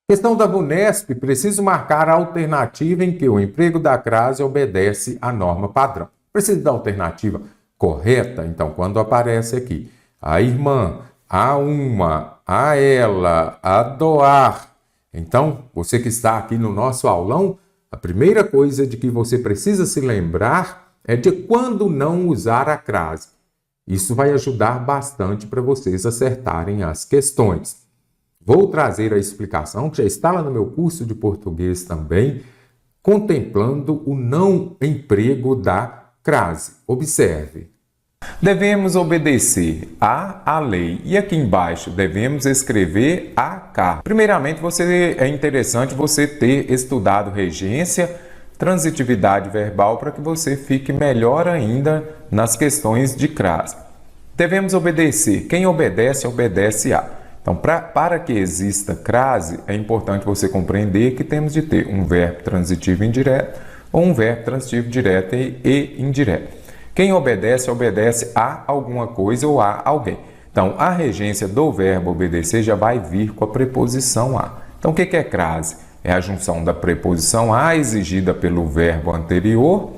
Questão da VUNESP, preciso marcar a alternativa em que o emprego da crase obedece à norma padrão. Preciso da alternativa correta, então quando aparece aqui a irmã, a uma, a ela, a doar. Então, você que está aqui no nosso aulão, a primeira coisa de que você precisa se lembrar é de quando não usar a crase. Isso vai ajudar bastante para vocês acertarem as questões. Vou trazer a explicação, que já está lá no meu curso de português também, contemplando o não emprego da crase. Observe. Devemos obedecer à lei. E aqui embaixo, devemos escrever a cá. Primeiramente, é interessante você ter estudado regência, transitividade verbal, para que você fique melhor ainda nas questões de crase. Devemos obedecer. Quem obedece, obedece a. Então, para que exista crase, é importante você compreender que temos de ter um verbo transitivo indireto ou um verbo transitivo direto e indireto. Quem obedece, obedece a alguma coisa ou a alguém. Então, a regência do verbo obedecer já vai vir com a preposição a. Então, o que é crase? É a junção da preposição a exigida pelo verbo anterior,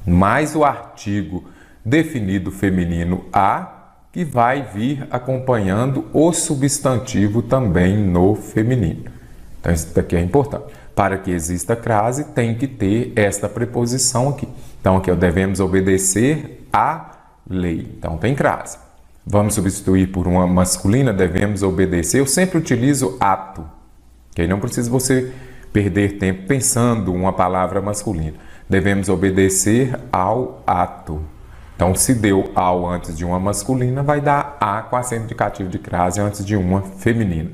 mais o artigo definido feminino a, que vai vir acompanhando o substantivo também no feminino. Então, isso daqui é importante. Para que exista crase, tem que ter esta preposição aqui. Então, aqui devemos obedecer à lei. Então, tem crase. Vamos substituir por uma masculina, devemos obedecer. Eu sempre utilizo ato. Okay? Não precisa você perder tempo pensando uma palavra masculina. Devemos obedecer ao ato. Então, se deu ao antes de uma masculina, vai dar a com acento indicativo de crase antes de uma feminina.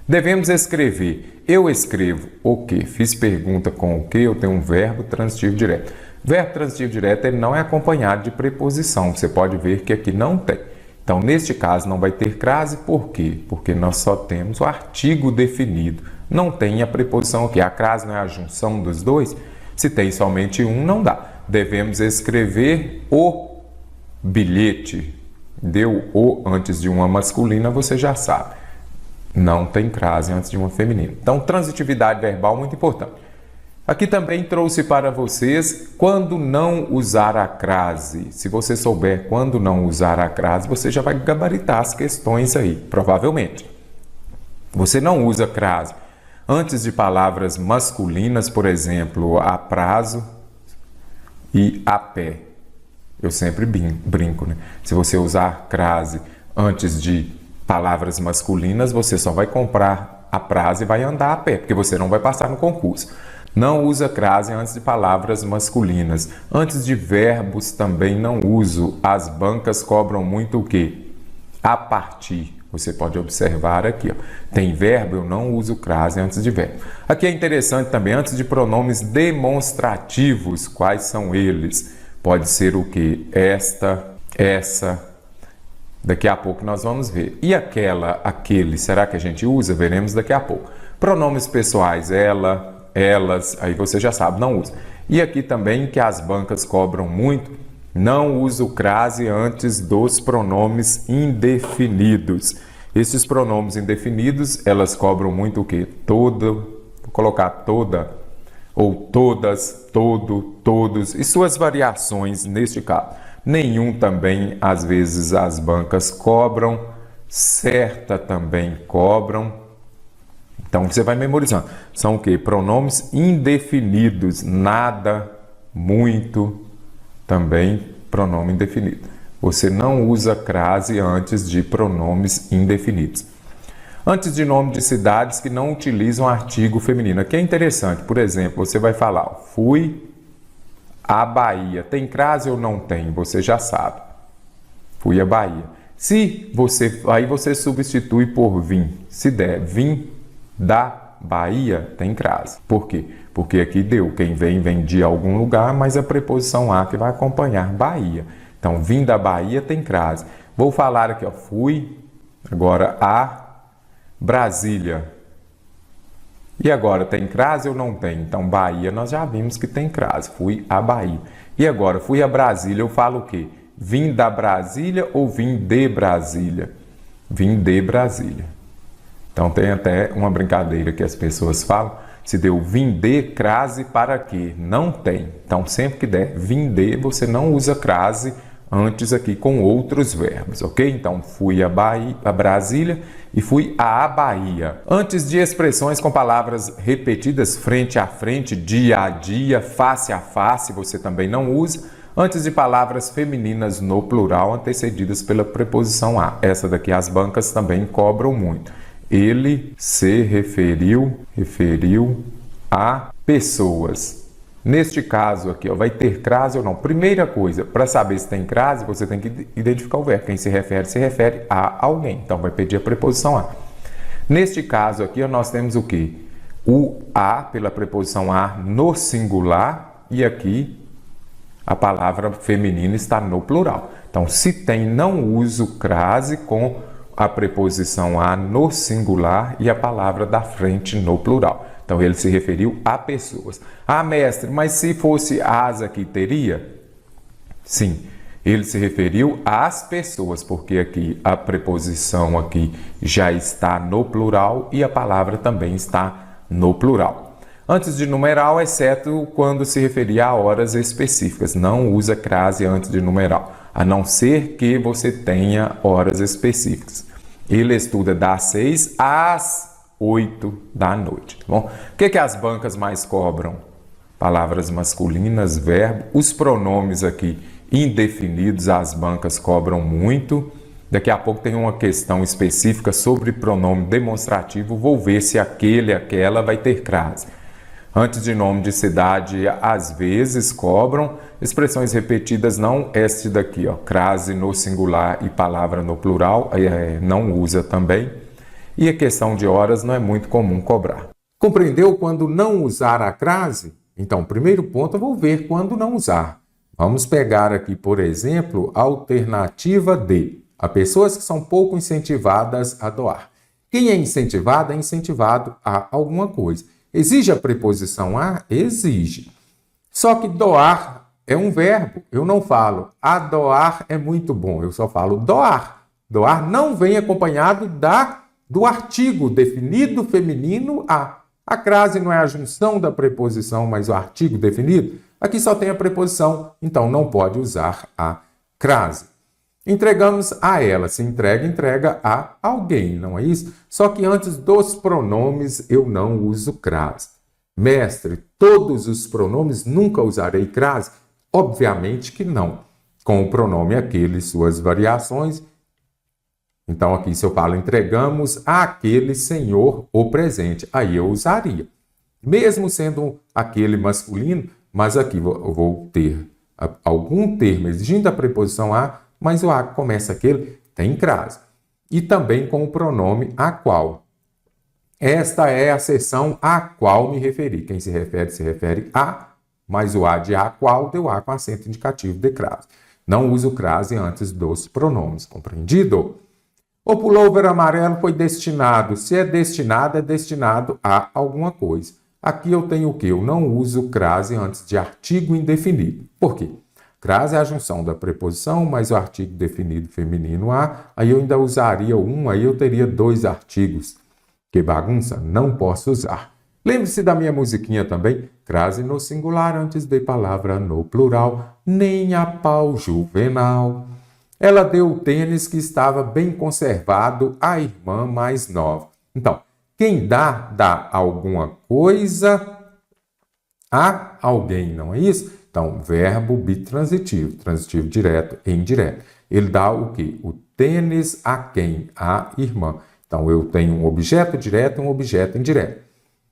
Devemos escrever. Eu escrevo o quê? Fiz pergunta com o quê? Eu tenho um verbo transitivo direto. Verbo transitivo direto ele não é acompanhado de preposição. Você pode ver que aqui não tem. Então, neste caso, não vai ter crase. Por quê? Porque nós só temos o artigo definido. Não tem a preposição aqui. A crase não é a junção dos dois. Se tem somente um, não dá. Devemos escrever o bilhete. Deu o antes de uma masculina, você já sabe. Não tem crase antes de uma feminina. Então, transitividade verbal muito importante. Aqui também trouxe para vocês quando não usar a crase. Se você souber quando não usar a crase, você já vai gabaritar as questões aí, provavelmente. Você não usa crase antes de palavras masculinas, por exemplo, a prazo e a pé. Eu sempre brinco, né? Se você usar crase antes de palavras masculinas, você só vai comprar a prazo e vai andar a pé, porque você não vai passar no concurso. Não usa crase antes de palavras masculinas. Antes de verbos também não uso. As bancas cobram muito o quê? A partir. Você pode observar aqui, ó. Tem verbo, eu não uso crase antes de verbo. Aqui é interessante também, antes de pronomes demonstrativos, quais são eles? Pode ser o quê? Esta, essa. Daqui a pouco nós vamos ver. E aquela, aquele, será que a gente usa? Veremos daqui a pouco. Pronomes pessoais, ela, elas, aí você já sabe, não usa. E aqui também que as bancas cobram muito, não uso crase antes dos pronomes indefinidos. Esses pronomes indefinidos, elas cobram muito o quê? Todo, vou colocar toda, ou todas, todo, todos, e suas variações neste caso. Nenhum também, às vezes, as bancas cobram, certa também cobram. Então, você vai memorizando. São o quê? Pronomes indefinidos, nada, muito, também pronome indefinido. Você não usa crase antes de pronomes indefinidos. Antes de nome de cidades que não utilizam artigo feminino. Aqui é interessante, por exemplo, você vai falar, fui à Bahia. Tem crase ou não tem? Você já sabe. Fui à Bahia. Aí você substitui por vim. Se der, vim da Bahia, tem crase. Por quê? Porque aqui deu, quem vem de algum lugar, mas a preposição a que vai acompanhar Bahia. Então, vim da Bahia tem crase. Vou falar aqui, ó, fui, agora a Brasília. E agora, tem crase ou não tem? Então, Bahia, nós já vimos que tem crase. Fui a Bahia. E agora, fui a Brasília, eu falo o quê? Vim da Brasília ou vim de Brasília? Vim de Brasília. Então tem até uma brincadeira que as pessoas falam, se deu vinde crase para quê? Não tem. Então sempre que der vinde, você não usa crase antes aqui com outros verbos, ok? Então fui a Brasília e fui à Bahia. Antes de expressões com palavras repetidas frente a frente, dia a dia, face a face, você também não usa. Antes de palavras femininas no plural antecedidas pela preposição a. Essa daqui as bancas também cobram muito. Ele se referiu a pessoas. Neste caso aqui, ó, vai ter crase ou não? Primeira coisa, para saber se tem crase, você tem que identificar o verbo. Quem se refere a alguém. Então, vai pedir a preposição a. Neste caso aqui, ó, nós temos o quê? O a pela preposição a no singular e aqui a palavra feminina está no plural. Então, se tem, não uso crase com a preposição a no singular e a palavra da frente no plural. Então, ele se referiu a pessoas. Ah, mestre, mas se fosse as aqui, teria? Sim, ele se referiu às pessoas, porque aqui a preposição aqui já está no plural e a palavra também está no plural. Antes de numeral, exceto quando se referir a horas específicas. Não usa crase antes de numeral, a não ser que você tenha horas específicas. Ele estuda das 6 às 8 da noite. Tá bom? O que as bancas mais cobram? Palavras masculinas, verbo. Os pronomes aqui indefinidos, as bancas cobram muito. Daqui a pouco tem uma questão específica sobre pronome demonstrativo. Vou ver se aquele, aquela vai ter crase. Antes de nome de cidade, às vezes cobram. Expressões repetidas não, este daqui, ó, crase no singular e palavra no plural, não usa também. E a questão de horas não é muito comum cobrar. Compreendeu quando não usar a crase? Então, primeiro ponto, eu vou ver quando não usar. Vamos pegar aqui, por exemplo, a alternativa D. Há pessoas que são pouco incentivadas a doar. Quem é incentivado é incentivado a alguma coisa. Exige a preposição a? Exige. Só que doar é um verbo. Eu não falo a doar é muito bom. Eu só falo doar. Doar não vem acompanhado do artigo definido feminino a. A crase não é a junção da preposição, mas o artigo definido. Aqui só tem a preposição, então não pode usar a crase. Entregamos a ela. Se entrega a alguém, não é isso? Só que antes dos pronomes eu não uso crase. Mestre, todos os pronomes nunca usarei crase? Obviamente que não. Com o pronome aquele, suas variações. Então aqui se eu falo entregamos àquele senhor o presente, aí eu usaria. Mesmo sendo aquele masculino, mas aqui eu vou ter algum termo exigindo a preposição a, mas o a que começa aquele tem crase. E também com o pronome a qual. Esta é a seção a qual me referi. Quem se refere a, mas o a de a qual deu a com acento indicativo de crase. Não uso crase antes dos pronomes, compreendido? O pullover amarelo foi destinado. Se é destinado a alguma coisa. Aqui eu tenho o quê? Eu não uso crase antes de artigo indefinido. Por quê? Crase é a junção da preposição, mais o artigo definido feminino a, aí eu ainda usaria um, aí eu teria dois artigos. Que bagunça, não posso usar. Lembre-se da minha musiquinha também, crase no singular antes de palavra no plural, nem a pau juvenal. Ela deu o tênis que estava bem conservado à irmã mais nova. Então, quem dá alguma coisa a alguém, não é isso? Então, verbo bitransitivo, transitivo direto e indireto. Ele dá o quê? O tênis a quem? A irmã. Então, eu tenho um objeto direto e um objeto indireto.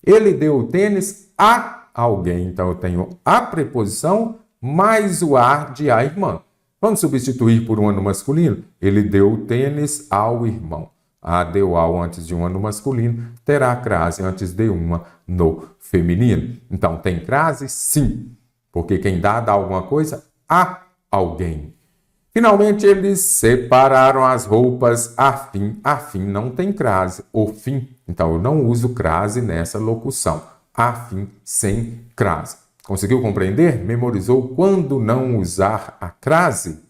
Ele deu o tênis a alguém. Então, eu tenho a preposição mais o a de a irmã. Vamos substituir por um no masculino? Ele deu o tênis ao irmão. A deu ao antes de uma no masculino, terá crase antes de uma no feminino. Então, tem crase? Sim. Porque quem dá alguma coisa a alguém. Finalmente, eles separaram as roupas a fim. A fim não tem crase. O fim. Então, eu não uso crase nessa locução. A fim sem crase. Conseguiu compreender? Memorizou quando não usar a crase?